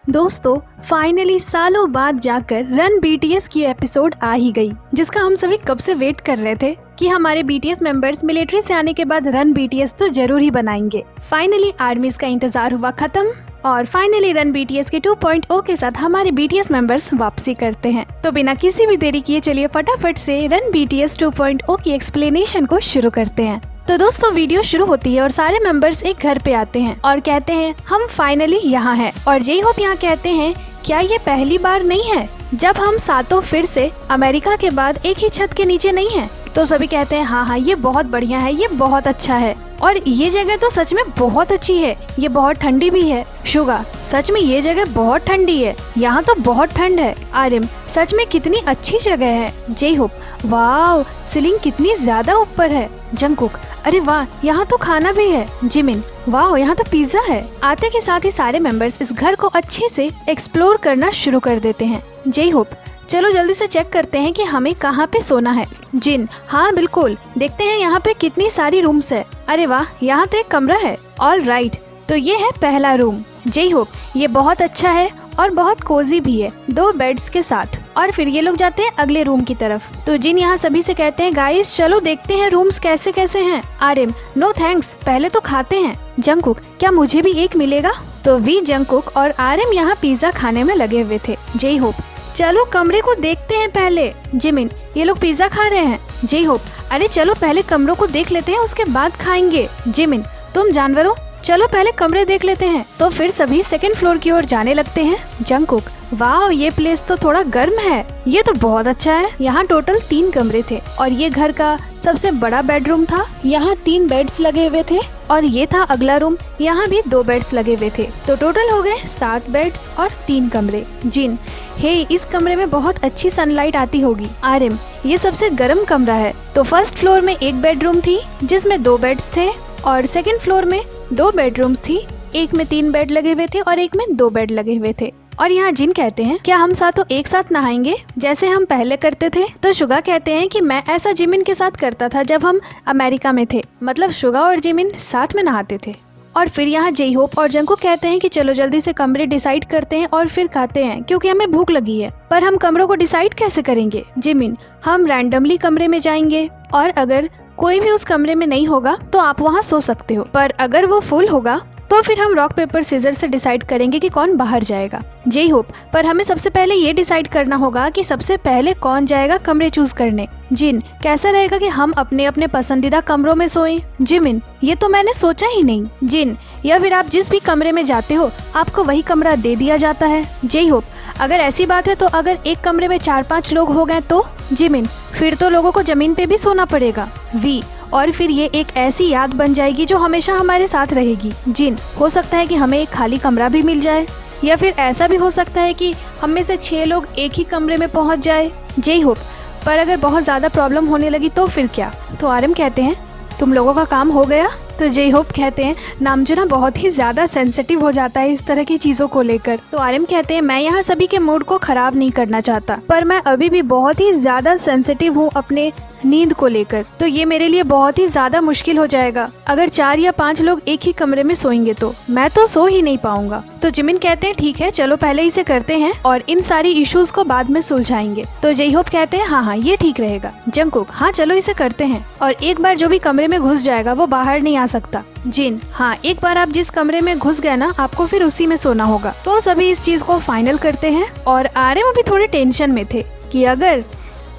दोस्तों फाइनली सालों बाद जाकर रन बीटीएस की एपिसोड आ ही गई, जिसका हम सभी कब से वेट कर रहे थे कि हमारे बीटीएस मेंबर्स मिलिट्री से आने के बाद रन बीटीएस तो जरूर ही बनाएंगे। फाइनली आर्मीज का इंतजार हुआ खत्म और फाइनली रन बीटीएस के 2.0 के साथ हमारे बीटीएस मेंबर्स वापसी करते हैं। तो बिना किसी भी देरी किए चलिए फटाफट से रन बीटीएस 2.0 की एक्सप्लेनेशन को शुरू करते हैं। तो दोस्तों वीडियो शुरू होती है और सारे मेंबर्स एक घर पे आते हैं और कहते हैं हम फाइनली यहाँ हैं। और जे होप यहाँ कहते हैं क्या ये पहली बार नहीं है जब हम सातों फिर से अमेरिका के बाद एक ही छत के नीचे नहीं हैं। तो सभी कहते हैं हाँ ये बहुत बढ़िया है, ये बहुत अच्छा है और ये जगह तो सच में बहुत अच्छी है, ये बहुत ठंडी भी है। शुगा सच में ये जगह बहुत ठंडी है, यहाँ तो बहुत ठंड है। आर्यम सच में कितनी अच्छी जगह है। जे होप वाह सीलिंग कितनी ज्यादा ऊपर है। जंगकुक अरे वाह यहाँ तो खाना भी है। जिमिन वाह यहाँ तो पिज्जा है। आते के साथ ही सारे मेंबर्स इस घर को अच्छे से एक्सप्लोर करना शुरू कर देते हैं। जे होप चलो जल्दी से चेक करते हैं कि हमें कहाँ पे सोना है। जिन हाँ बिल्कुल देखते हैं यहाँ पे कितनी सारी रूम्स है। अरे वाह यहाँ तो एक कमरा है। ऑल राइट तो ये है पहला रूम। जे होप ये बहुत अच्छा है और बहुत कोजी भी है 2 बेड्स के साथ। और फिर ये लोग जाते हैं अगले रूम की तरफ। तो जिन यहाँ सभी से कहते हैं गाइस चलो देखते हैं रूम्स कैसे कैसे हैं। आर्यम नो थैंक्स पहले तो खाते हैं। जंगकुक क्या मुझे भी एक मिलेगा। तो वी जंगकुक और आर्यम यहाँ पिज्जा खाने में लगे हुए थे। जे होप चलो कमरे को देखते हैं पहले। जिमिन ये लोग पिज्जा खा रहे हैं। जे होप अरे चलो पहले कमरों को देख लेते हैं उसके बाद खाएंगे। जिमिन तुम जानवरों चलो पहले कमरे देख लेते हैं। तो फिर सभी सेकंड फ्लोर की ओर जाने लगते हैं। जंगकुक वाह ये प्लेस तो थोड़ा गर्म है, ये तो बहुत अच्छा है। यहाँ टोटल 3 कमरे थे और ये घर का सबसे बड़ा बेडरूम था। यहाँ 3 बेड्स लगे हुए थे और ये था अगला रूम, यहाँ भी 2 बेड्स लगे हुए थे। तो टोटल हो गए 7 बेड्स और 3 कमरे। जिन हे इस कमरे में बहुत अच्छी सनलाइट आती होगी। आर्यम ये सबसे गर्म कमरा है। तो फर्स्ट फ्लोर में एक बेडरूम थी जिसमें 2 बेड्स थे और सेकंड फ्लोर में 2 बेडरूम्स थी, एक में 3 बेड लगे हुए थे और एक में 2 बेड लगे हुए थे। और यहाँ जिन कहते हैं क्या हम सातों एक साथ नहाएंगे जैसे हम पहले करते थे। तो शुगा कहते हैं कि मैं ऐसा जिमिन के साथ करता था जब हम अमेरिका में थे, मतलब शुगा और जिमिन साथ में नहाते थे। और फिर यहाँ जे होप और जंगकुक कहते हैं कि चलो जल्दी से कमरे डिसाइड करते हैं और फिर खाते हैं क्योंकि हमें भूख लगी है। पर हम कमरों को डिसाइड कैसे करेंगे। जिमिन हम रैंडमली कमरे में जाएंगे और अगर कोई भी उस कमरे में नहीं होगा तो आप वहाँ सो सकते हो, पर अगर वो फुल होगा तो फिर हम रॉक पेपर सीजर से डिसाइड करेंगे कि कौन बाहर जाएगा। जे होप पर हमें सबसे पहले ये डिसाइड करना होगा कि सबसे पहले कौन जाएगा कमरे चूज करने। जिन कैसा रहेगा कि हम अपने अपने पसंदीदा कमरों में सोएं। जिमिन ये तो मैंने सोचा ही नहीं। जिन या फिर आप जिस भी कमरे में जाते हो आपको वही कमरा दे दिया जाता है। जे होप अगर ऐसी बात है तो अगर एक कमरे में 4-5 लोग हो गए तो। जिमिन फिर तो लोगों को जमीन पे भी सोना पड़ेगा। वी और फिर ये एक ऐसी याद बन जाएगी जो हमेशा हमारे साथ रहेगी। जिन हो सकता है कि हमें एक खाली कमरा भी मिल जाए या फिर ऐसा भी हो सकता है कि हम में से 6 लोग एक ही कमरे में पहुंच जाए। जे होप पर अगर बहुत ज्यादा प्रॉब्लम होने लगी तो फिर क्या। तो आर्यम कहते हैं तुम लोगों का काम हो गया। तो जे होप कहते हैं नामजुना बहुत ही ज्यादा सेंसिटिव हो जाता है इस तरह की चीजों को लेकर। तो आर्यम कहते हैं मैं यहाँ सभी के मूड को खराब नहीं करना चाहता, पर मैं अभी भी बहुत ही ज्यादा सेंसिटिव हूँ अपने नींद को लेकर। तो ये मेरे लिए बहुत ही ज्यादा मुश्किल हो जाएगा अगर 4 या 5 लोग एक ही कमरे में सोएंगे तो मैं तो सो ही नहीं पाऊंगा। तो जिमिन कहते हैं ठीक है चलो पहले इसे करते हैं और इन सारी इश्यूज को बाद में सुलझाएंगे। तो जे होप कहते हैं हाँ ये ठीक रहेगा। जंगकुक हाँ चलो इसे करते हैं और एक बार जो भी कमरे में घुस जाएगा वो बाहर नहीं आ सकता। जिन हाँ एक बार आप जिस कमरे में घुस गए ना आपको फिर उसी में सोना होगा। तो सभी इस चीज को फाइनल करते हैं और आर्यम अभी थोड़े टेंशन में थे कि अगर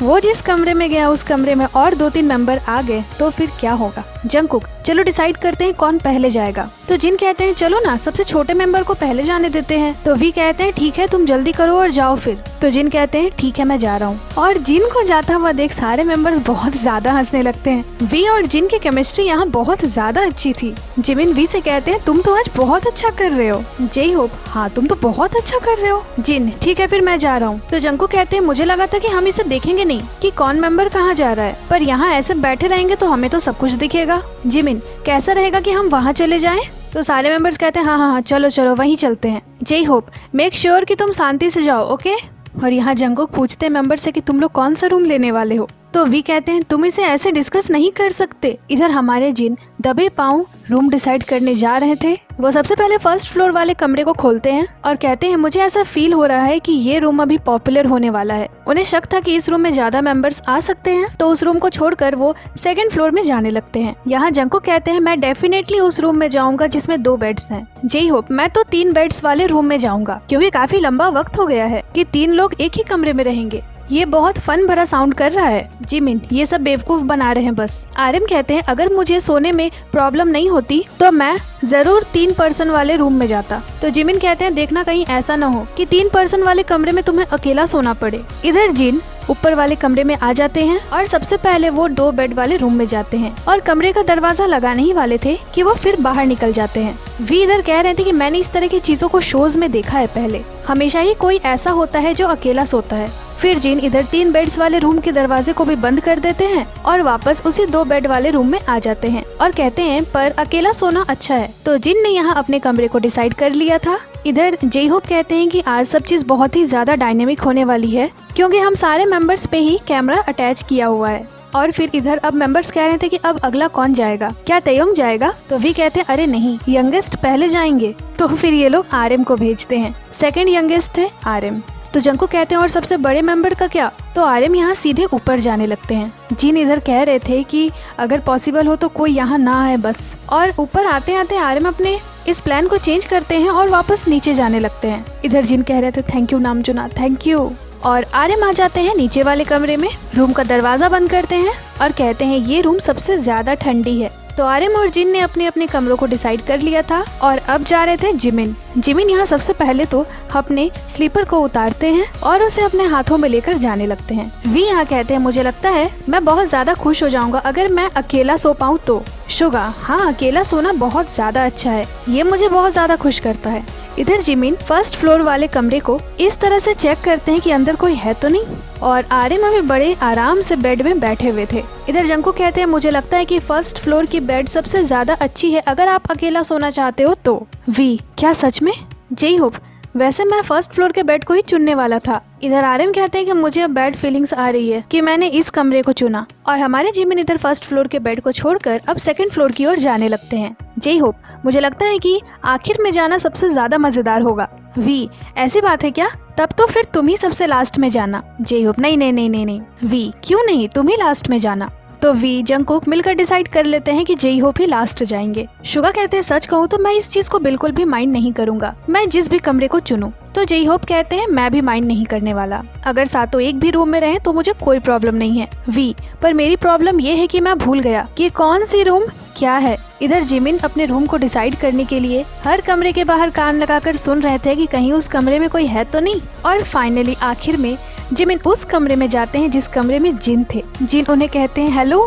वो जिस कमरे में गया उस कमरे में और 2-3 मेंबर आ गए तो फिर क्या होगा। जंगकुक चलो डिसाइड करते हैं कौन पहले जाएगा। तो जिन कहते हैं चलो ना सबसे छोटे मेंबर को पहले जाने देते हैं। तो वी कहते हैं ठीक है तुम जल्दी करो और जाओ फिर। तो जिन कहते हैं ठीक है मैं जा रहा हूँ। और जिन को जाता हुआ देख सारे मेंबर्स बहुत ज्यादा हंसने लगते हैं। वी और जिन की केमिस्ट्री यहाँ बहुत ज्यादा अच्छी थी। जिमिन वी से कहते हैं तुम तो आज बहुत अच्छा कर रहे हो। जे होप हाँ तुम तो बहुत अच्छा कर रहे हो। जिन ठीक है फिर मैं जा रहा हूँ। तो जंगकुक कहते हैं मुझे लगा था कि हम इसे देखेंगे नहीं कि कौन मेंबर कहाँ जा रहा है, पर यहाँ ऐसे बैठे रहेंगे तो हमें तो सब कुछ दिखेगा। जिमिन कैसा रहेगा कि हम वहाँ चले जाएं? तो सारे मेंबर्स कहते हैं हाँ चलो चलो वहीं चलते हैं। जे होप मेक श्योर कि तुम शांति से जाओ ओके। और यहाँ जंगकुक पूछते हैं मेंबर से कि तुम लोग कौन सा रूम लेने वाले हो। तो वी कहते हैं तुम इसे ऐसे डिस्कस नहीं कर सकते। इधर हमारे जिन दबे पांव रूम डिसाइड करने जा रहे थे। वो सबसे पहले फर्स्ट फ्लोर वाले कमरे को खोलते हैं और कहते हैं मुझे ऐसा फील हो रहा है कि ये रूम अभी पॉपुलर होने वाला है। उन्हें शक था कि इस रूम में ज्यादा मेंबर्स आ सकते हैं, तो उस रूम को छोड़कर वो सेकंड फ्लोर में जाने लगते हैं। यहाँ जंगकुक कहते हैं मैं डेफिनेटली उस रूम में जाऊंगा जिसमें 2 बेड्स हैं। जे होप मैं तो 3 बेड्स वाले रूम में जाऊंगा, क्योंकि काफी लंबा वक्त हो गया है कि 3 लोग एक ही कमरे में रहेंगे। ये बहुत फन भरा साउंड कर रहा है। जिमिन ये सब बेवकूफ बना रहे हैं बस। आरएम कहते हैं अगर मुझे सोने में प्रॉब्लम नहीं होती तो मैं जरूर 3 पर्सन वाले रूम में जाता। तो जिमिन कहते हैं देखना कहीं ऐसा न हो कि 3 पर्सन वाले कमरे में तुम्हें अकेला सोना पड़े। इधर जिन ऊपर वाले कमरे में आ जाते हैं और सबसे पहले वो 2 बेड वाले रूम में जाते हैं और कमरे का दरवाजा लगाने ही वाले थे कि वो फिर बाहर निकल जाते हैं। वी इधर कह रहे थे कि मैंने इस तरह की चीजों को शोज में देखा है पहले, हमेशा ही कोई ऐसा होता है जो अकेला सोता है। फिर जिन इधर 3 बेड्स वाले रूम के दरवाजे को भी बंद कर देते हैं और वापस उसी 2 बेड वाले रूम में आ जाते हैं और कहते हैं पर अकेला सोना अच्छा है। तो जिन ने यहाँ अपने कमरे को डिसाइड कर लिया था। इधर जे होप कहते हैं कि आज सब चीज बहुत ही ज्यादा डायनेमिक होने वाली है, क्योंकि हम सारे मेंबर्स पे ही कैमरा अटैच किया हुआ है। और फिर इधर अब मेंबर्स कह रहे थे कि अब अगला कौन जाएगा, क्या तयंग जाएगा? तो वी कहते हैं अरे नहीं, यंगेस्ट पहले जाएंगे। तो फिर ये लोग आरएम को भेजते हैं। सेकंड यंगेस्ट थे आरएम। तो जंगकुक कहते हैं और सबसे बड़े मेंबर का क्या? तो आरएम यहाँ सीधे ऊपर जाने लगते हैं। जिन इधर कह रहे थे कि अगर पॉसिबल हो तो कोई यहाँ ना आए बस। और ऊपर आते आते आरएम अपने इस प्लान को चेंज करते हैं और वापस नीचे जाने लगते हैं। इधर जिन कह रहे थे थैंक यू नामचुना, थैंक यू। और आरएम आ जाते हैं नीचे वाले कमरे में, रूम का दरवाजा बंद करते हैं और कहते हैं ये रूम सबसे ज्यादा ठंडी है। तो आरएम और जिन ने अपने अपने कमरों को डिसाइड कर लिया था और अब जा रहे थे जिमिन। जिमिन यहाँ सबसे पहले तो अपने स्लीपर को उतारते हैं और उसे अपने हाथों में लेकर जाने लगते हैं। वी यहाँ कहते हैं मुझे लगता है मैं बहुत ज्यादा खुश हो जाऊंगा अगर मैं अकेला सो पाऊँ तो। शुगा हाँ, अकेला सोना बहुत ज्यादा अच्छा है, ये मुझे बहुत ज्यादा खुश करता है। इधर जिमिन फर्स्ट फ्लोर वाले कमरे को इस तरह से चेक करते हैं कि अंदर कोई है तो नहीं, और आरएम अभी बड़े आराम से बेड में बैठे हुए थे। इधर जंगकुक कहते हैं मुझे लगता है कि फर्स्ट फ्लोर की बेड सबसे ज्यादा अच्छी है अगर आप अकेला सोना चाहते हो तो। वी क्या सच में? जे होप वैसे मैं फर्स्ट फ्लोर के बेड को ही चुनने वाला था। इधर आरएम कहते हैं कि मुझे अब बैड फीलिंग्स आ रही है कि मैंने इस कमरे को चुना। और हमारे जिमिन इधर फर्स्ट फ्लोर के बेड को छोड़कर अब सेकंड फ्लोर की ओर जाने लगते हैं। जे होप मुझे लगता है कि आखिर में जाना सबसे ज्यादा मजेदार होगा। वी ऐसी बात है क्या? तब तो फिर तुम ही सबसे लास्ट में जाना। जे होप नहीं नहीं नहीं नहीं नहीं। वी क्यों नहीं, तुम ही लास्ट में जाना। तो वी जंगकुक मिलकर डिसाइड कर लेते हैं कि जे होप ही लास्ट जाएंगे। शुगा कहते हैं सच कहूँ तो मैं इस चीज को बिल्कुल भी माइंड नहीं करूंगा, मैं जिस भी कमरे को चुनूं। तो जे होप कहते हैं मैं भी माइंड नहीं करने वाला, अगर सातों एक भी रूम में रहें तो मुझे कोई प्रॉब्लम नहीं है। वी पर मेरी प्रॉब्लम ये है कि मैं भूल गया कि कौन सी रूम क्या है। इधर जिमिन अपने रूम को डिसाइड करने के लिए हर कमरे के बाहर कान लगाकर सुन रहे थे कि कहीं उस कमरे में कोई है तो नहीं। और फाइनली आखिर में जिमिन उस कमरे में जाते हैं जिस कमरे में जिन थे। जिन उन्हें कहते हैं हेलो।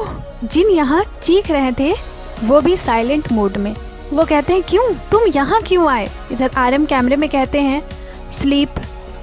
जिन यहाँ चीख रहे थे, वो भी साइलेंट मोड में। वो कहते हैं क्यों, तुम यहाँ क्यों आए? इधर आरएम कैमरे में कहते हैं स्लीप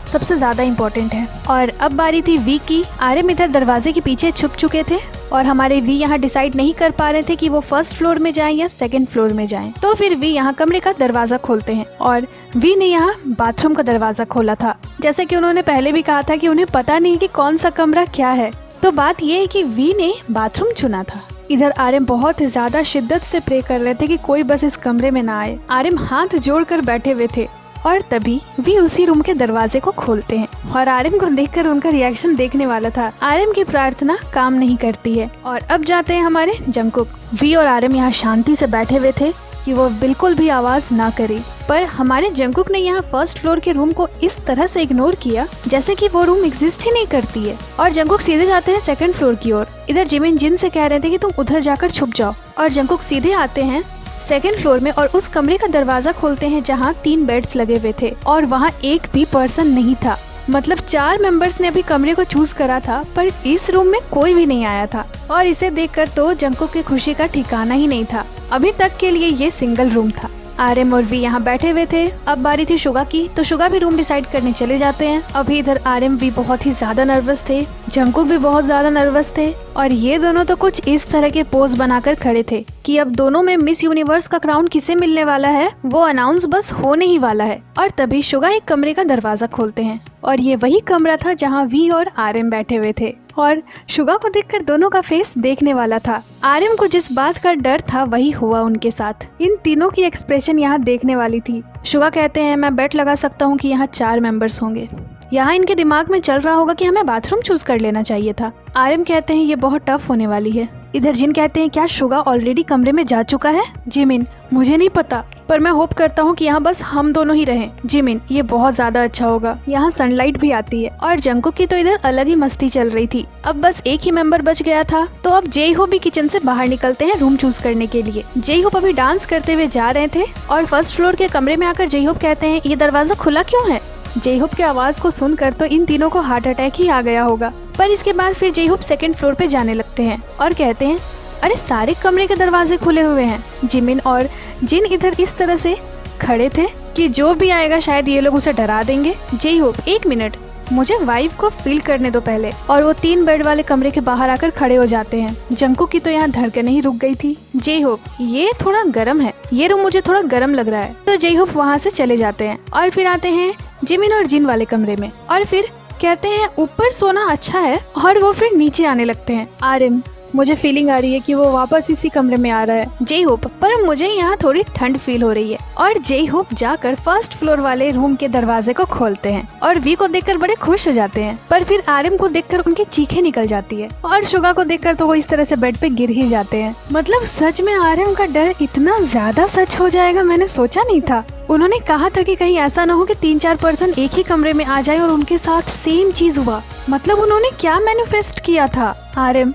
सबसे ज्यादा इम्पोर्टेंट है। और अब बारी थी वी की। आरएम इधर दरवाजे के पीछे छुप चुके थे और हमारे वी यहाँ डिसाइड नहीं कर पा रहे थे कि वो फर्स्ट फ्लोर में जाएं या सेकंड फ्लोर में जाएं। तो फिर वी यहाँ कमरे का दरवाजा खोलते हैं और वी ने यहाँ बाथरूम का दरवाजा खोला था। जैसे कि उन्होंने पहले भी कहा था कि उन्हें पता नहीं कि कौन सा कमरा क्या है, तो बात ये है कि वी ने बाथरूम चुना था। इधर आरएम बहुत ज्यादा शिद्दत से प्रे कर रहे थे कि कोई बस इस कमरे में ना आए। आरएम हाथ जोड़कर बैठे हुए थे और तभी वी उसी रूम के दरवाजे को खोलते हैं और आरएम को देखकर उनका रिएक्शन देखने वाला था। आरएम की प्रार्थना काम नहीं करती है। और अब जाते हैं हमारे जंगकुक। वी और आरएम यहाँ शांति से बैठे हुए थे कि वो बिल्कुल भी आवाज ना करे, पर हमारे जंगकुक ने यहाँ फर्स्ट फ्लोर के रूम को इस तरह से इग्नोर किया जैसे कि वो रूम एग्जिस्ट ही नहीं करती है। और जंगकुक सीधे जाते हैं सेकंड फ्लोर की ओर। इधर जिमिन जिन से कह रहे थे कि तुम उधर जाकर छुप जाओ, और जंगकुक सीधे आते हैं सेकंड फ्लोर में और उस कमरे का दरवाजा खोलते हैं जहाँ 3 बेड्स लगे हुए थे और वहाँ एक भी पर्सन नहीं था। मतलब 4 मेंबर्स ने अभी कमरे को चूज करा था, पर इस रूम में कोई भी नहीं आया था। और इसे देखकर तो जंगकुक की खुशी का ठिकाना ही नहीं था। अभी तक के लिए ये सिंगल रूम था। आरएम और वी यहाँ बैठे हुए थे। अब बारी थी शुगा की, तो शुगा भी रूम डिसाइड करने चले जाते हैं। अभी इधर आरएम भी बहुत ही ज्यादा नर्वस थे, जंगकुक भी बहुत ज्यादा नर्वस थे, और ये दोनों तो कुछ इस तरह के पोज बनाकर खड़े थे कि अब दोनों में मिस यूनिवर्स का क्राउन किसे मिलने वाला है वो अनाउंस बस होने ही वाला है। और तभी शुगा एक कमरे का दरवाजा खोलते हैं और ये वही कमरा था जहाँ वी और आरएम बैठे हुए थे। और शुगा को देखकर दोनों का फेस देखने वाला था। आर्यन को जिस बात का डर था वही हुआ उनके साथ। इन तीनों की एक्सप्रेशन यहाँ देखने वाली थी। शुगा कहते हैं मैं बेट लगा सकता हूँ कि यहाँ 4 मेंबर्स होंगे। यहाँ इनके दिमाग में चल रहा होगा कि हमें बाथरूम चूज कर लेना चाहिए था। आर्यन कहते हैं ये बहुत टफ होने वाली है। इधर जिन कहते हैं क्या शुगा ऑलरेडी कमरे में जा चुका है? जिमिन मुझे नहीं पता, पर मैं होप करता हूँ कि यहाँ बस हम दोनों ही रहें। जिमिन ये बहुत ज्यादा अच्छा होगा, यहाँ सनलाइट भी आती है। और जंकुक की तो इधर अलग ही मस्ती चल रही थी। अब बस एक ही मेंबर बच गया था, तो अब जे होप भी किचन से बाहर निकलते हैं रूम चूज करने के लिए। जे होप अभी डांस करते हुए जा रहे थे और फर्स्ट फ्लोर के कमरे में आकर जे होप कहते हैं ये दरवाजा खुला क्यों है? जे होप की आवाज को सुनकर तो इन तीनों को हार्ट अटैक ही आ गया होगा। पर इसके बाद फिर जे होप सेकंड फ्लोर पे जाने लगते हैं और कहते हैं अरे सारे कमरे के दरवाजे खुले हुए हैं। जिमिन और जिन इधर इस तरह से खड़े थे कि जो भी आएगा शायद ये लोग उसे डरा देंगे। जे होप 1 मिनट, मुझे वाइब को फील करने दो पहले। और वो 3 बेड वाले कमरे के बाहर आकर खड़े हो जाते हैं। जंकुक की तो यहाँ धड़कन ही रुक गई थी। जे होप ये थोड़ा गर्म है, ये रूम मुझे थोड़ा गर्म लग रहा है। तो जे होप वहाँ से चले जाते हैं और फिर आते हैं जिमिन और जिन वाले कमरे में और फिर कहते हैं ऊपर सोना अच्छा है और वो फिर नीचे आने लगते हैं। आर्यन मुझे फीलिंग आ रही है कि वो वापस इसी कमरे में आ रहा है। जे होप पर मुझे यहाँ थोड़ी ठंड फील हो रही है। और जे होप जाकर फर्स्ट फ्लोर वाले रूम के दरवाजे को खोलते हैं और वी को देखकर बड़े खुश हो जाते हैं। पर फिर आर्यन को देखकर उनकी चीखें निकल जाती है और शुगा को देखकर तो वो इस तरह से बेड पे गिर ही जाते हैं। मतलब सच में आर्यन का डर इतना ज्यादा सच हो जाएगा मैंने सोचा नहीं था। उन्होंने कहा था कि कहीं ऐसा ना हो कि 3-4 पर्सन एक ही कमरे में आ जाए और उनके साथ सेम चीज हुआ। मतलब उन्होंने क्या मैनिफेस्ट किया था? आर्यन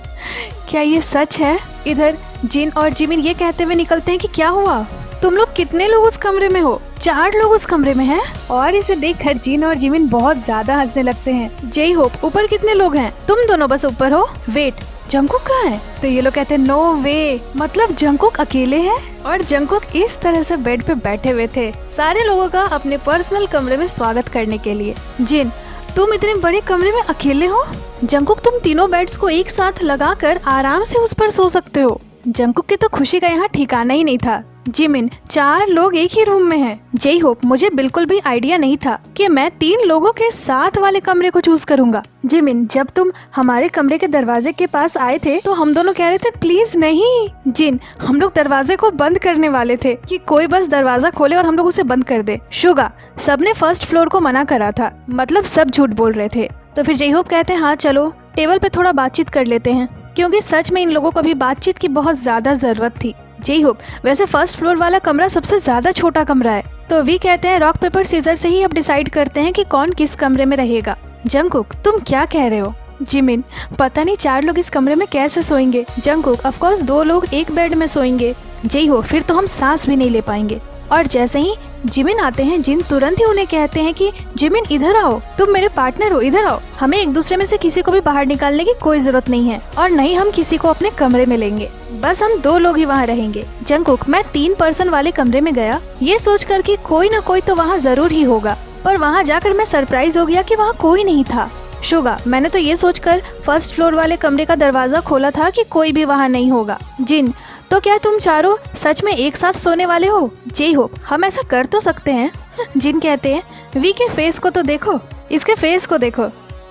क्या ये सच है? इधर जिन और जिमिन ये कहते हुए निकलते हैं कि क्या हुआ, तुम लोग कितने लोग उस कमरे में हो? 4 लोग उस कमरे में हैं। और इसे देखकर जिन और जिमिन बहुत ज्यादा हंसने लगते हैं। जे होप ऊपर कितने लोग हैं? तुम दोनों बस ऊपर हो। वेट जंकुक कहाँ है? तो ये लोग कहते हैं नो वे, मतलब जंकुक अकेले है। और जंकुक इस तरह से बेड पे बैठे हुए थे सारे लोगों का अपने पर्सनल कमरे में स्वागत करने के लिए। जिन तुम इतने बड़े कमरे में अकेले हो? जंकुक तुम तीनों बेड्स को एक साथ लगाकर आराम से उस पर सो सकते हो। जंकुक की तो खुशी का यहाँ ठिकाना ही नहीं था। जिमिन 4 लोग एक ही रूम में हैं। जे होप मुझे बिल्कुल भी आइडिया नहीं था कि मैं 3 लोगों के साथ वाले कमरे को चूज करूंगा। जिमिन जब तुम हमारे कमरे के दरवाजे के पास आए थे तो हम दोनों कह रहे थे प्लीज नहीं। जिन हम लोग दरवाजे को बंद करने वाले थे कि कोई बस दरवाजा खोले और हम लोग उसे बंद कर दे। शुगा सबने फर्स्ट फ्लोर को मना करा था, मतलब सब झूठ बोल रहे थे। तो फिर जे होप कहते हैं हाँ चलो टेबल पे थोड़ा बातचीत कर लेते हैं, क्योंकि सच में इन लोगों को भी बातचीत की बहुत ज्यादा जरूरत थी। जे होप वैसे फर्स्ट फ्लोर वाला कमरा सबसे ज्यादा छोटा कमरा है, तो वी कहते हैं रॉक पेपर सीजर से ही अब डिसाइड करते हैं कि कौन किस कमरे में रहेगा। जंकुक तुम क्या कह रहे हो? जिमिन पता नहीं 4 लोग इस कमरे में कैसे सोएंगे। जंकुक ऑफ कोर्स 2 लोग एक बेड में सोएंगे। जे होप फिर तो हम सांस भी नहीं ले पाएंगे। और जैसे ही जिमिन आते हैं जिन तुरंत ही उन्हें कहते हैं कि जिमिन इधर आओ, तुम मेरे पार्टनर हो, इधर आओ। हमें एक दूसरे में से किसी को भी बाहर निकालने की कोई जरूरत नहीं है और नहीं हम किसी को अपने कमरे में लेंगे, बस हम 2 लोग ही वहाँ रहेंगे। जंकुक मैं 3 पर्सन वाले कमरे में गया ये सोच कर कि कोई न कोई तो वहाँ जरूर ही होगा, पर वहाँ जाकर मैं सरप्राइज हो गया कि वहाँ कोई नहीं था। शुगा मैंने तो ये सोचकर फर्स्ट फ्लोर वाले कमरे का दरवाजा खोला था कि कोई भी वहाँ नहीं होगा। जिन तो क्या तुम चारों सच में एक साथ सोने वाले हो? जे होप हम ऐसा कर तो सकते हैं। जिन कहते हैं वी के फेस को तो देखो, इसके फेस को देखो।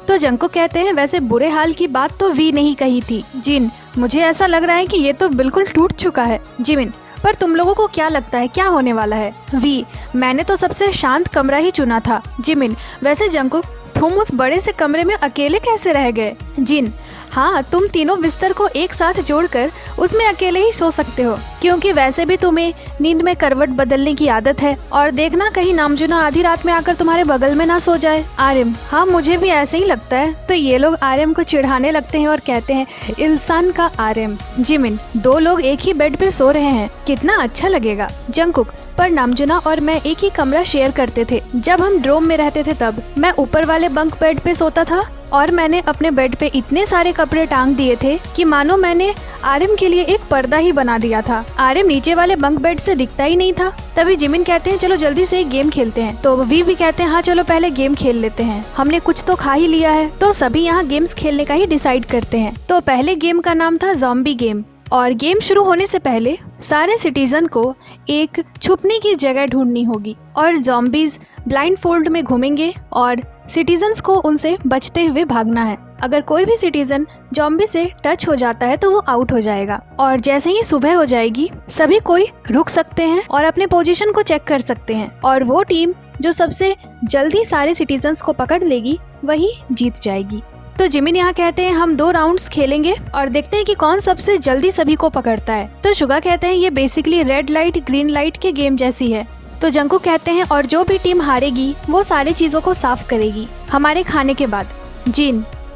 तो जंकुक कहते हैं वैसे बुरे हाल की बात तो वी नहीं कही थी। जिन मुझे ऐसा लग रहा है कि ये तो बिल्कुल टूट चुका है। जिमिन पर तुम लोगों को क्या लगता है क्या होने वाला है? वी मैंने तो सबसे शांत कमरा ही चुना था। जिमिन वैसे जंकुक तुम उस बड़े से कमरे में अकेले कैसे रह गए? जिन हाँ तुम तीनों बिस्तर को एक साथ जोड़कर उसमें अकेले ही सो सकते हो, क्योंकि वैसे भी तुम्हें नींद में करवट बदलने की आदत है और देखना कहीं नामजुना आधी रात में आकर तुम्हारे बगल में ना सो जाए। आर्यन हाँ मुझे भी ऐसे ही लगता है। तो ये लोग आर्यन को चिढ़ाने लगते हैं और कहते हैं इंसान का आर्यन। जिमिन 2 लोग एक ही बेड पे सो रहे हैं, कितना अच्छा लगेगा। जंकुक पर नामजुना और मैं एक ही कमरा शेयर करते थे, जब हम ड्रोम में रहते थे तब मैं ऊपर वाले बंक बेड पे सोता था और मैंने अपने बेड पे इतने सारे कपड़े टांग दिए थे कि मानो मैंने आर्यन के लिए एक पर्दा ही बना दिया था। आर्यन नीचे वाले बंक बेड से दिखता ही नहीं था। तभी जिमिन कहते हैं चलो जल्दी से एक गेम खेलते हैं। तो वी भी कहते हैं हाँ चलो पहले गेम खेल लेते हैं, हमने कुछ तो खा ही लिया है। तो सभी यहाँ गेम्स खेलने का ही डिसाइड करते हैं। तो पहले गेम का नाम था ज़ॉम्बी गेम और गेम शुरू होने से पहले सारे सिटीजन को एक छुपने की जगह ढूंढनी होगी और ज़ॉम्बीज ब्लाइंड फोल्ड में घूमेंगे और सिटीजन्स को उनसे बचते हुए भागना है। अगर कोई भी सिटीजन जॉम्बी से टच हो जाता है तो वो आउट हो जाएगा। और जैसे ही सुबह हो जाएगी सभी कोई रुक सकते हैं और अपने पोजीशन को चेक कर सकते हैं, और वो टीम जो सबसे जल्दी सारे सिटीजन्स को पकड़ लेगी वही जीत जाएगी। तो जिमिन यहाँ कहते हैं हम 2 राउंड्स खेलेंगे और देखते हैं कि कौन सबसे जल्दी सभी को पकड़ता है। तो शुगा कहते हैं ये basically red light green light के गेम जैसी है। तो जंकुक कहते हैं और जो भी टीम हारेगी वो सारी चीजों को साफ करेगी हमारे खाने के बाद।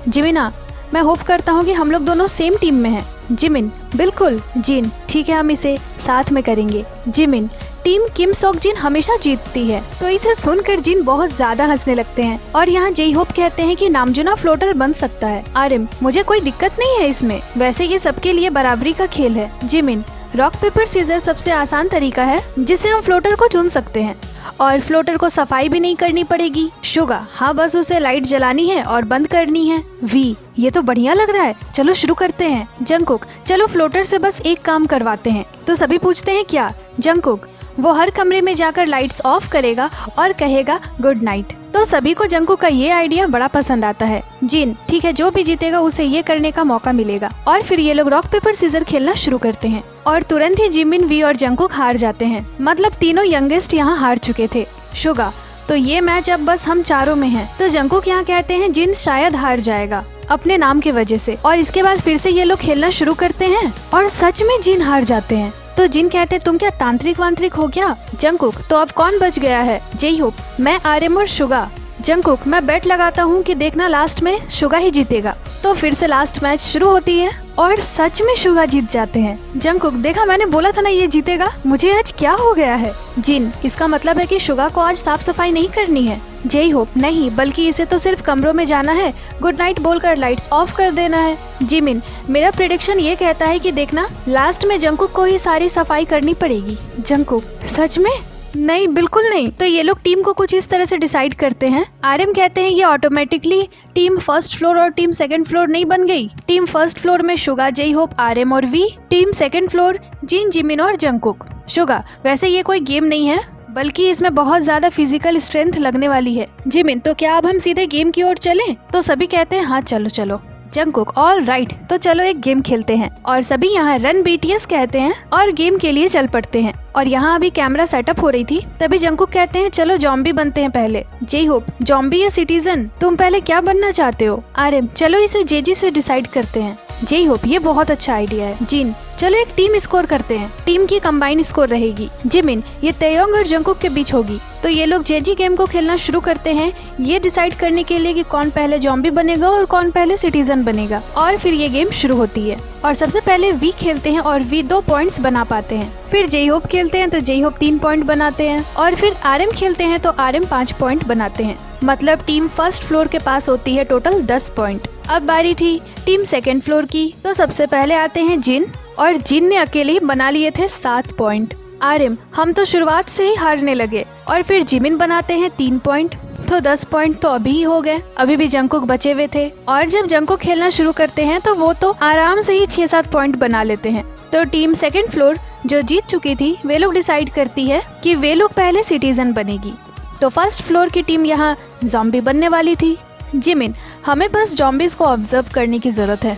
जिमिना, मैं होप करता हूँ कि हम लोग दोनों सेम टीम में हैं। जिमिन, बिल्कुल। जिन, ठीक है, हम इसे साथ में करेंगे। जिमिन, टीम किम सोक जिन हमेशा जीतती है। तो इसे सुनकर जिन बहुत ज्यादा हंसने लगते हैं और यहाँ जे होप कहते हैं कि नामजुना फ्लोटर बन सकता है। आरिम, मुझे कोई दिक्कत नहीं है इसमें, वैसे ये सबके लिए बराबरी का खेल है। जिमिन, रॉक पेपर सीजर सबसे आसान तरीका है जिससे हम फ्लोटर को चुन सकते हैं और फ्लोटर को सफाई भी नहीं करनी पड़ेगी। शुगा, हाँ, बस उसे लाइट जलानी है और बंद करनी है। वी, ये तो बढ़िया लग रहा है, चलो शुरू करते हैं। जंकुक, चलो फ्लोटर से बस एक काम करवाते हैं। तो सभी पूछते हैं क्या? जंकुक, वो हर कमरे में जाकर लाइट्स ऑफ करेगा और कहेगा गुड नाइट। तो सभी को जंकुक का ये आइडिया बड़ा पसंद आता है। जिन, ठीक है, जो भी जीतेगा उसे ये करने का मौका मिलेगा। और फिर ये लोग रॉक पेपर सीजर खेलना शुरू करते हैं और तुरंत ही जिमिन, वी और जंकुक हार जाते हैं। मतलब तीनों यंगेस्ट यहाँ हार चुके थे। शुगा, तो ये मैच अब बस हम चारों में है। तो जंकुक यहाँ कहते हैं जिन शायद हार जाएगा अपने नाम की वजह से। और इसके बाद फिर से ये लोग खेलना शुरू करते हैं और सच में जिन हार जाते हैं। तो जिन कहते हैं तुम क्या तांत्रिक वांत्रिक हो क्या? जंकुक, तो अब कौन बच गया है? जे होप, मैं, आर्यम और शुगा। जंकुक, मैं बेट लगाता हूँ कि देखना लास्ट में शुगा ही जीतेगा। तो फिर से लास्ट मैच शुरू होती है और सच में शुगा जीत जाते हैं। जंकुक, देखा, मैंने बोला था ना ये जीतेगा, मुझे आज क्या हो गया है? जिन, इसका मतलब है कि शुगा को आज साफ सफाई नहीं करनी है। जे होप, नहीं, बल्कि इसे तो सिर्फ कमरों में जाना है, गुड नाइट बोलकर लाइट्स ऑफ कर देना है। जिमिन, मेरा प्रेडिक्शन ये कहता है कि देखना लास्ट में जंकुक को ही सारी सफाई करनी पड़ेगी। जंकुक, सच में? नहीं, बिल्कुल नहीं। तो ये लोग टीम को कुछ इस तरह से डिसाइड करते हैं। आर्यम कहते हैं ये ऑटोमेटिकली टीम फर्स्ट फ्लोर और टीम सेकंड फ्लोर नहीं बन गई। टीम फर्स्ट फ्लोर में शुगा, जे होप, आर्यम और V. Team second floor Jin, Jimin और जंकुक। शुगा, वैसे ये कोई गेम नहीं है बल्कि इसमें बहुत ज्यादा फिजिकल स्ट्रेंथ लगने वाली है। जिमिन, तो क्या अब हम सीधे गेम की ओर चलें? तो सभी कहते हैं हाँ चलो चलो। जंकुक, ऑल राइट, तो चलो एक गेम खेलते हैं। और सभी यहाँ रन बीटीएस कहते हैं और गेम के लिए चल पड़ते हैं। और यहाँ अभी कैमरा सेटअप हो रही थी, तभी जंकुक कहते हैं चलो जॉम्बी बनते हैं पहले। जे होप, जॉम्बी या सिटीजन, तुम पहले क्या बनना चाहते हो? आर्यम, चलो इसे जेजी से डिसाइड करते हैं। जे होप, ये बहुत अच्छा आइडिया है। जिन, चलो एक टीम स्कोर करते हैं, टीम की कंबाइन स्कोर रहेगी। जिमिन, ये तेयोंग और जंकुक के बीच होगी। तो ये लोग जेजी गेम को खेलना शुरू करते हैं, ये डिसाइड करने के लिए कि कौन पहले जॉम्बी बनेगा और कौन पहले सिटीजन बनेगा। और फिर ये गेम शुरू होती है और सबसे पहले वी खेलते हैं और वी 2 पॉइंट्स बना पाते हैं। फिर जे होप खेलते हैं तो जे होप 3 पॉइंट बनाते हैं और फिर आर्यम खेलते हैं तो आर्यम 5 पॉइंट बनाते हैं। मतलब टीम फर्स्ट फ्लोर के पास होती है टोटल 10 पॉइंट। अब बारी थी टीम सेकंड फ्लोर की। तो सबसे पहले आते हैं जिन, और जिन ने अकेले ही बना लिए थे 7 पॉइंट। आर्यम, हम तो शुरुआत से ही हारने लगे। और फिर जिमिन बनाते हैं 3 पॉइंट। तो 10 पॉइंट तो अभी ही हो गए, अभी भी जंकुक बचे हुए थे। और जब जंकुक खेलना शुरू करते हैं तो वो तो आराम से ही 6-7 पॉइंट बना लेते हैं। तो टीम सेकंड फ्लोर जो जीत चुकी थी वे लोग डिसाइड करती है कि वे लोग पहले सिटीजन बनेगी। तो फर्स्ट फ्लोर की टीम यहाँ जॉम्बी बनने वाली थी। जिमिन, हमें बस जॉम्बीज को ऑब्जर्व करने की जरूरत है।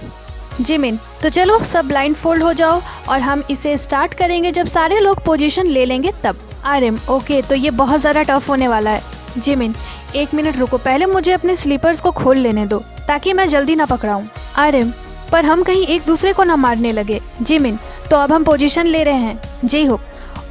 जिमिन, तो चलो सब ब्लाइंड फोल्ड हो जाओ और हम इसे स्टार्ट करेंगे जब सारे लोग पोजीशन ले लेंगे तब। आर्यम, ओके, तो ये बहुत ज़्यादा टफ होने वाला है। जिमिन, 1 मिनट रुको, पहले मुझे अपने स्लीपर्स को खोल लेने दो ताकि मैं जल्दी ना पकड़ाऊँ। आर्यम, पर हम कहीं एक दूसरे को ना मारने लगे। जिमिन, तो अब हम पोजीशन ले रहे हैं। जे होप,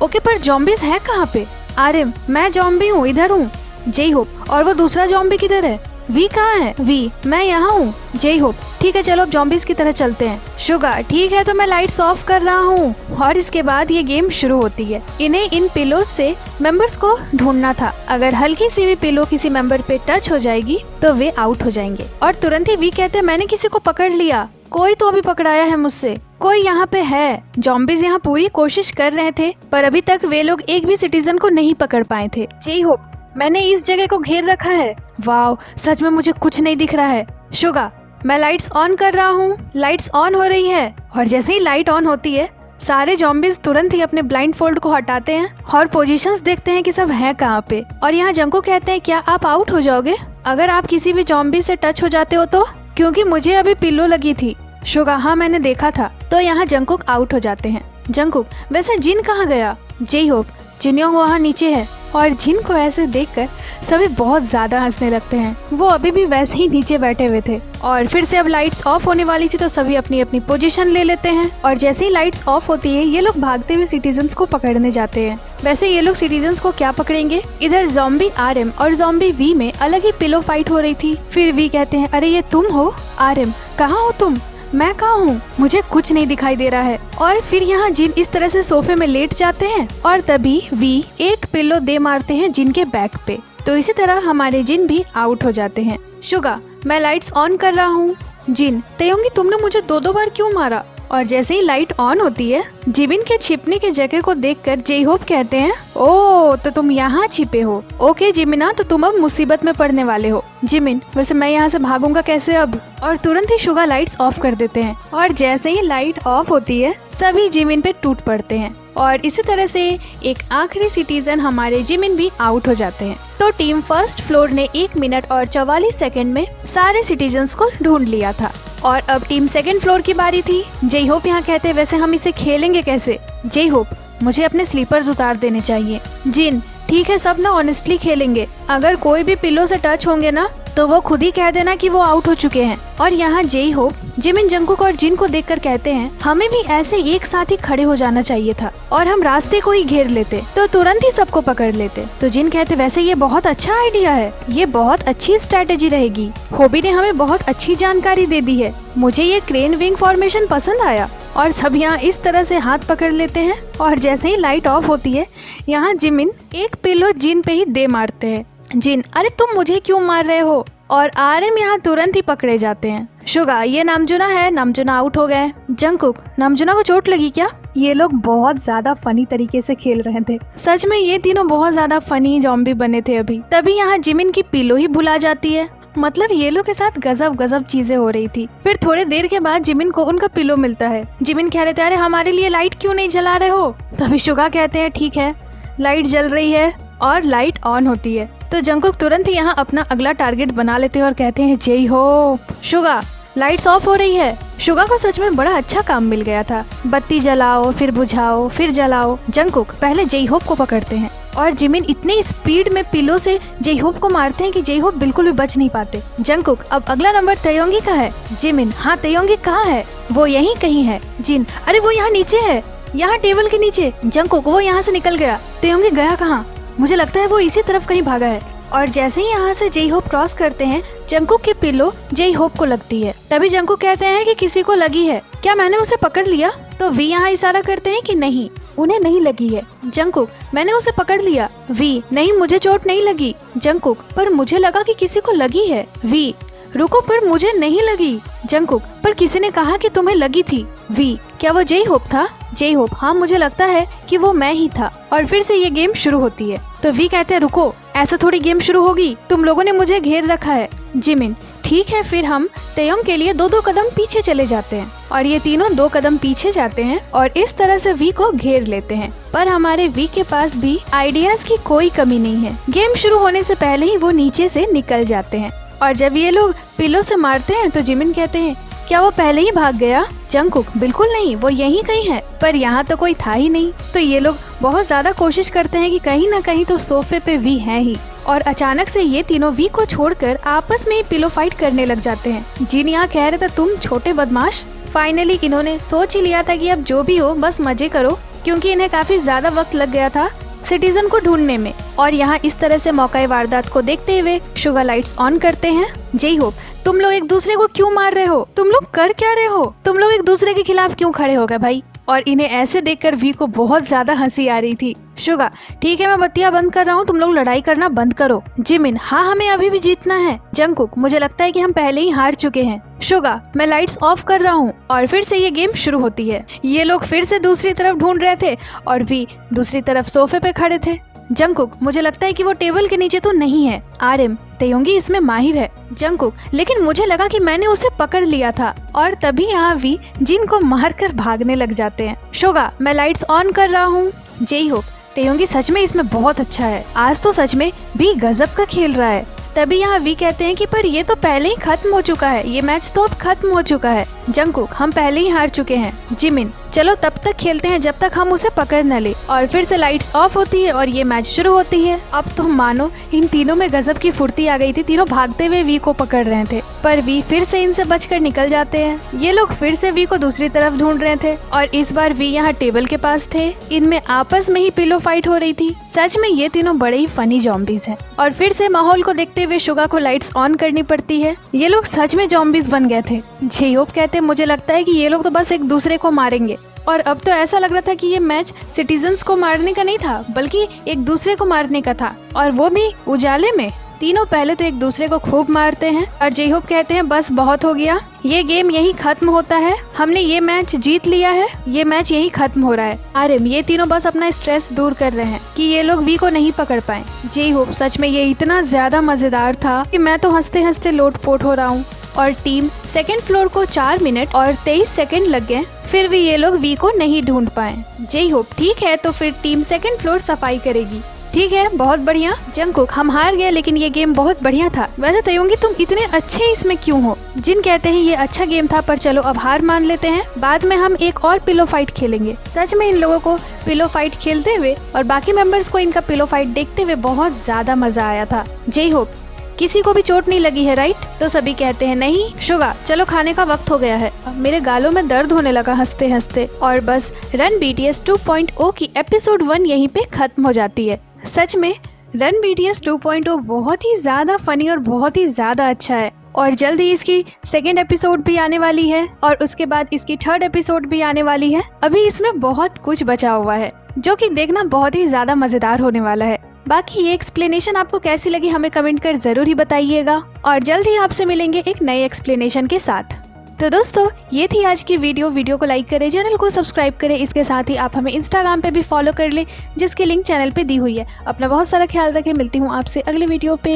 ओके, पर जॉम्बीज है कहाँ पे? आर्यम, मैं जॉम्बी हूँ, इधर हूँ। जे होप, और वो दूसरा जॉम्बी किधर है? वी कहाँ है? वी, मैं यहाँ हूँ। जे होप, ठीक है, चलो अब जॉम्बीज की तरह चलते हैं। शुगा, ठीक है, तो मैं लाइट्स ऑफ कर रहा हूँ। और इसके बाद ये गेम शुरू होती है। इन्हें इन पिलोज से मेंबर्स को ढूंढना था। अगर हल्की सी भी पिलो किसी मेंबर पे टच हो जाएगी तो वे आउट हो जाएंगे। और तुरंत ही वी कहते हैं मैंने किसी को पकड़ लिया, कोई तो अभी पकड़ाया है मुझसे, कोई यहाँ पे है। जॉम्बीज यहाँ पूरी कोशिश कर रहे थे पर अभी तक वे लोग एक भी सिटीजन को नहीं पकड़ पाए थे। जे होप, मैंने इस जगह को घेर रखा है। वाव, सच में मुझे कुछ नहीं दिख रहा है। शुगा, मैं लाइट्स ऑन कर रहा हूँ, लाइट्स ऑन हो रही है। और जैसे ही लाइट ऑन होती है सारे जॉम्बीज तुरंत ही अपने ब्लाइंड फोल्ड को हटाते हैं और पोजीशंस देखते हैं कि सब हैं कहाँ पे। और यहाँ जंको कहते हैं क्या आप आउट हो जाओगे अगर आप किसी भी जॉम्बी से टच हो जाते हो तो, क्योंकि मुझे अभी पिल्लो लगी थी। शुगा हाँ मैंने देखा था। तो यहाँ जंकुक आउट हो जाते हैं। जंकुक वैसे जिन कहाँ गया? जे होप जिनयोंग वहाँ नीचे है। और जिन को ऐसे देखकर सभी बहुत ज्यादा हंसने लगते हैं। वो अभी भी वैसे ही नीचे बैठे हुए थे और फिर से अब लाइट्स ऑफ होने वाली थी तो सभी अपनी अपनी पोजीशन ले लेते हैं। और जैसे ही लाइट्स ऑफ होती है ये लोग भागते हुए सिटीजन्स को पकड़ने जाते हैं। वैसे ये लोग सिटीजन्स को क्या पकड़ेंगे? इधर ज़ॉम्बी आरएम और ज़ॉम्बी वी में अलग ही पिलो फाइट हो रही थी। फिर वी कहते हैं अरे ये तुम हो? आरएम कहाँ हो तुम? मैं कहाँ हूँ? मुझे कुछ नहीं दिखाई दे रहा है। और फिर यहाँ जिन इस तरह से सोफे में लेट जाते हैं और तभी वी एक पिल्लो दे मारते हैं जिन के बैक पे। तो इसी तरह हमारे जिन भी आउट हो जाते हैं। शुगा मैं लाइट्स ऑन कर रहा हूँ। जिन तेयोंगी तुमने मुझे दो दो बार क्यों मारा? और जैसे ही लाइट ऑन होती है जिमिन के छिपने की जगह को देखकर जे होप कहते हैं ओ तो तुम यहाँ छिपे हो। ओके जिमिना तो तुम अब मुसीबत में पड़ने वाले हो। जिमिन वैसे मैं यहाँ से भागूंगा कैसे अब? और तुरंत ही शुगा लाइट्स ऑफ कर देते हैं और जैसे ही लाइट ऑफ होती है सभी जिमिन पे टूट पड़ते हैं। और इसी तरह से एक आखिरी सिटीजन हमारे जिमिन भी आउट हो जाते हैं। तो टीम फर्स्ट फ्लोर ने 1 मिनट और 44 सेकंड में सारे सिटीजन्स को ढूंढ लिया था। और अब टीम सेकंड फ्लोर की बारी थी। जे होप यहाँ कहते वैसे हम इसे खेलेंगे कैसे? जे होप मुझे अपने स्लीपर्स उतार देने चाहिए। जिन ठीक है सब ना ऑनेस्टली खेलेंगे। अगर कोई भी पिलो से टच होंगे ना तो वो खुद ही कह देना कि वो आउट हो चुके हैं। और यहाँ जे होप जिमिन जंकुक और जिन को देखकर कहते हैं हमें भी ऐसे एक साथ ही खड़े हो जाना चाहिए था और हम रास्ते को ही घेर लेते तो तुरंत ही सबको पकड़ लेते। तो जिन कहते वैसे ये बहुत अच्छा आइडिया है, ये बहुत अच्छी स्ट्रेटेजी रहेगी। होबी ने हमें बहुत अच्छी जानकारी दे दी है। मुझे ये क्रेन विंग फॉर्मेशन पसंद आया। और सब यहाँ इस तरह से हाथ पकड़ लेते हैं और जैसे ही लाइट ऑफ होती है यहाँ जिमिन एक पिलो जिन पे ही दे मारते हैं। जिन अरे तुम मुझे क्यों मार रहे हो? और आरएम यहाँ तुरंत ही पकड़े जाते हैं। शुगा ये नामजुना है, नामजुना आउट हो गए। जंकुक नामजुना को चोट लगी क्या? ये लोग बहुत ज्यादा फनी तरीके से खेल रहे थे। सच में ये तीनों बहुत ज्यादा फनी जॉम्बी बने थे अभी। तभी यहाँ जिमिन की पिलो ही भुला जाती है। मतलब ये लोग के साथ गजब गजब चीजें हो रही थी। फिर थोड़ी देर के बाद जिमिन को उनका पिलो मिलता है। जिमिन कह रहे थे अरे हमारे लिए लाइट क्यों नहीं जला रहे हो? तभी शुगा कहते हैं ठीक है लाइट जल रही है और लाइट ऑन होती है। तो जंकुक तुरंत ही यहाँ अपना अगला टारगेट बना लेते हैं और कहते हैं जय होप। शुगा लाइट्स ऑफ हो रही है। शुगा को सच में बड़ा अच्छा काम मिल गया था। बत्ती जलाओ फिर बुझाओ फिर जलाओ। जंकुक पहले जय होप को पकड़ते हैं और जिमिन इतनी स्पीड में पिलो से जय होप को मारते हैं कि जय होप बिल्कुल भी बच नहीं पाते। जंकुक अब अगला नंबर तेयोंगी का है। जिमिन हाँ तेयोंगी कहाँ है? वो यहीं कहीं है। जिन अरे वो यहाँ नीचे है, यहाँ टेबल के नीचे। जंकुक वो यहाँ से निकल गया। तेयोंगी गया कहाँ? मुझे लगता है वो इसी तरफ कहीं भागा है। और जैसे ही यहाँ से जय होप क्रॉस करते हैं जंकुक की पिलो जय होप को लगती है। तभी जंकुक कहते हैं कि किसी को लगी है क्या? मैंने उसे पकड़ लिया। तो वी यहाँ इशारा करते हैं कि नहीं उन्हें नहीं लगी है। जंकुक मैंने उसे पकड़ लिया। वी नहीं मुझे चोट नहीं लगी। जंकुक पर मुझे लगा कि किसी को लगी है। वी रुको पर मुझे नहीं लगी। जंकुक पर किसी ने कहा कि तुम्हें लगी थी। वी क्या वो जय होप था? जय होप हाँ मुझे लगता है कि वो मैं ही था। और फिर से ये गेम शुरू होती है। तो वी कहते हैं रुको ऐसा थोड़ी गेम शुरू होगी, तुम लोगों ने मुझे घेर रखा है। जिमिन ठीक है फिर हम तेयोंग के लिए 2-2 कदम पीछे चले जाते हैं और ये तीनों 2 कदम पीछे जाते हैं और इस तरह से वी को घेर लेते हैं। पर हमारे वी के पास भी आइडियाज की कोई कमी नहीं है। गेम शुरू होने से पहले ही वो नीचे से निकल जाते हैं। और जब ये लोग पिलो से मारते हैं तो जिमिन कहते हैं क्या वो पहले ही भाग गया? जंकुक बिल्कुल नहीं वो यहीं कहीं है, पर यहाँ तो कोई था ही नहीं। तो ये लोग बहुत ज्यादा कोशिश करते हैं कि कहीं ना कहीं तो सोफे पे वी है ही। और अचानक से ये तीनों वी को छोड़कर आपस में ही पिलो फाइट करने लग जाते हैं। जिन यहाँ कह रहे थे तुम छोटे बदमाश। फाइनली इन्होंने सोच ही लिया था कि अब जो भी हो बस मजे करो, क्योंकि इन्हें काफी ज्यादा वक्त लग गया था सिटीजन को ढूंढने में। और यहाँ इस तरह से मौका वारदात को देखते हुए शुगर लाइट्स ऑन करते हैं। जय होप तुम लोग एक दूसरे को क्यों मार रहे हो? तुम लोग कर क्या रहे हो? तुम लोग एक दूसरे के खिलाफ क्यों खड़े हो गए भाई? और इन्हें ऐसे देखकर वी को बहुत ज्यादा हंसी आ रही थी। शुगा ठीक है मैं बत्तियां बंद कर रहा हूँ, तुम लोग लड़ाई करना बंद करो। जिमिन हाँ हमें अभी भी जीतना है। जंकुक मुझे लगता है कि हम पहले ही हार चुके हैं। शुगा मैं लाइट्स ऑफ कर रहा हूँ। और फिर से ये गेम शुरू होती है। ये लोग फिर से दूसरी तरफ ढूंढ रहे थे और वी दूसरी तरफ सोफे पे खड़े थे। जंगकुक, मुझे लगता है कि वो टेबल के नीचे तो नहीं है। RM, तयोंगी इसमें माहिर है। जंगकुक, लेकिन मुझे लगा कि मैंने उसे पकड़ लिया था। और तभी यहाँ वी जिन को मार कर भागने लग जाते हैं। शोगा, मैं लाइट्स ऑन कर रहा हूँ। जेहोक, तयोंगी सच में इसमें बहुत अच्छा है। आज तो सच में वी गजब का खेल रहा है। तभी यहाँ वी कहते हैं कि पर ये तो पहले ही खत्म हो चुका है, ये मैच तो अब खत्म हो चुका है। जंगकुक, हम पहले ही हार चुके हैं। जिमिन, चलो तब तक खेलते हैं जब तक हम उसे पकड़ न ले। और फिर से लाइट्स ऑफ होती है और ये मैच शुरू होती है। अब तो मानो इन तीनों में गजब की फुर्ती आ गई थी। तीनों भागते हुए वी को पकड़ रहे थे, पर वी फिर से इनसे बचकर निकल जाते हैं। ये लोग फिर से वी को दूसरी तरफ ढूंढ रहे थे और इस बार वी यहाँ टेबल के पास थे। इनमें आपस में ही पिलो फाइट हो रही थी। सच में ये तीनों बड़े ही फनी जॉम्बीज हैं। और फिर से माहौल को देखते हुए शुगा को लाइट्स ऑन करनी पड़ती है। ये लोग सच में जॉम्बीज बन गए थे। जेहोप कहते, मुझे लगता है कि ये लोग तो बस एक दूसरे को मारेंगे। और अब तो ऐसा लग रहा था कि ये मैच सिटीजन्स को मारने का नहीं था, बल्कि एक दूसरे को मारने का था, और वो भी उजाले में। तीनों पहले तो एक दूसरे को खूब मारते हैं और जेहोप कहते हैं बस बहुत हो गया, ये गेम यही खत्म होता है, हमने ये मैच जीत लिया है, ये मैच यही खत्म हो रहा है। RM, ये तीनों बस अपना स्ट्रेस दूर कर रहे हैं कि ये लोग वी को नहीं पकड़ पाए। जेहोप, सच में ये इतना ज्यादा मजेदार था कि मैं तो हंसते हंसते लोटपोट हो रहा हूँ। और टीम सेकंड फ्लोर को 4 मिनट और 23 सेकंड लग गए, फिर भी ये लोग वी को नहीं ढूंढ पाए। जेहोप, ठीक है तो फिर टीम सेकंड फ्लोर सफाई करेगी। ठीक है, बहुत बढ़िया। जंगकुक, हम हार गए लेकिन ये गेम बहुत बढ़िया था। वैसे तयोंगी तुम इतने अच्छे इसमें क्यों हो? जिन कहते हैं ये अच्छा गेम था, पर चलो अब हार मान लेते हैं, बाद में हम एक और पिलो फाइट खेलेंगे। सच में इन लोगों को पिलो फाइट खेलते हुए और बाकी मेंबर्स को इनका पिलो फाइट देखते हुए बहुत ज्यादा मजा आया था। जेहोप, किसी को भी चोट नहीं लगी है राइट? तो सभी कहते हैं नहीं। शुगा, चलो खाने का वक्त हो गया है। मेरे गालों में दर्द होने लगा हंसते हंसते। और बस रन BTS 2.0 की एपिसोड 1 यहीं पे खत्म हो जाती है। सच में रन BTS 2.0 बहुत ही ज्यादा फनी और बहुत ही ज्यादा अच्छा है। और जल्द ही इसकी सेकेंड एपिसोड भी आने वाली है और उसके बाद इसकी थर्ड एपिसोड भी आने वाली है। अभी इसमें बहुत कुछ बचा हुआ है जो कि देखना बहुत ही ज्यादा मजेदार होने वाला है। बाकी ये एक्सप्लेनेशन आपको कैसी लगी हमें कमेंट कर जरूर ही बताइएगा और जल्द ही आपसे मिलेंगे एक नए एक्सप्लेनेशन के साथ। तो दोस्तों, ये थी आज की वीडियो को लाइक करें, चैनल को सब्सक्राइब करें। इसके साथ ही आप हमें इंस्टाग्राम पे भी फॉलो कर लें, जिसकी लिंक चैनल पे दी हुई है। अपना बहुत सारा ख्याल रखें, मिलती हूँ आपसे अगले वीडियो पे।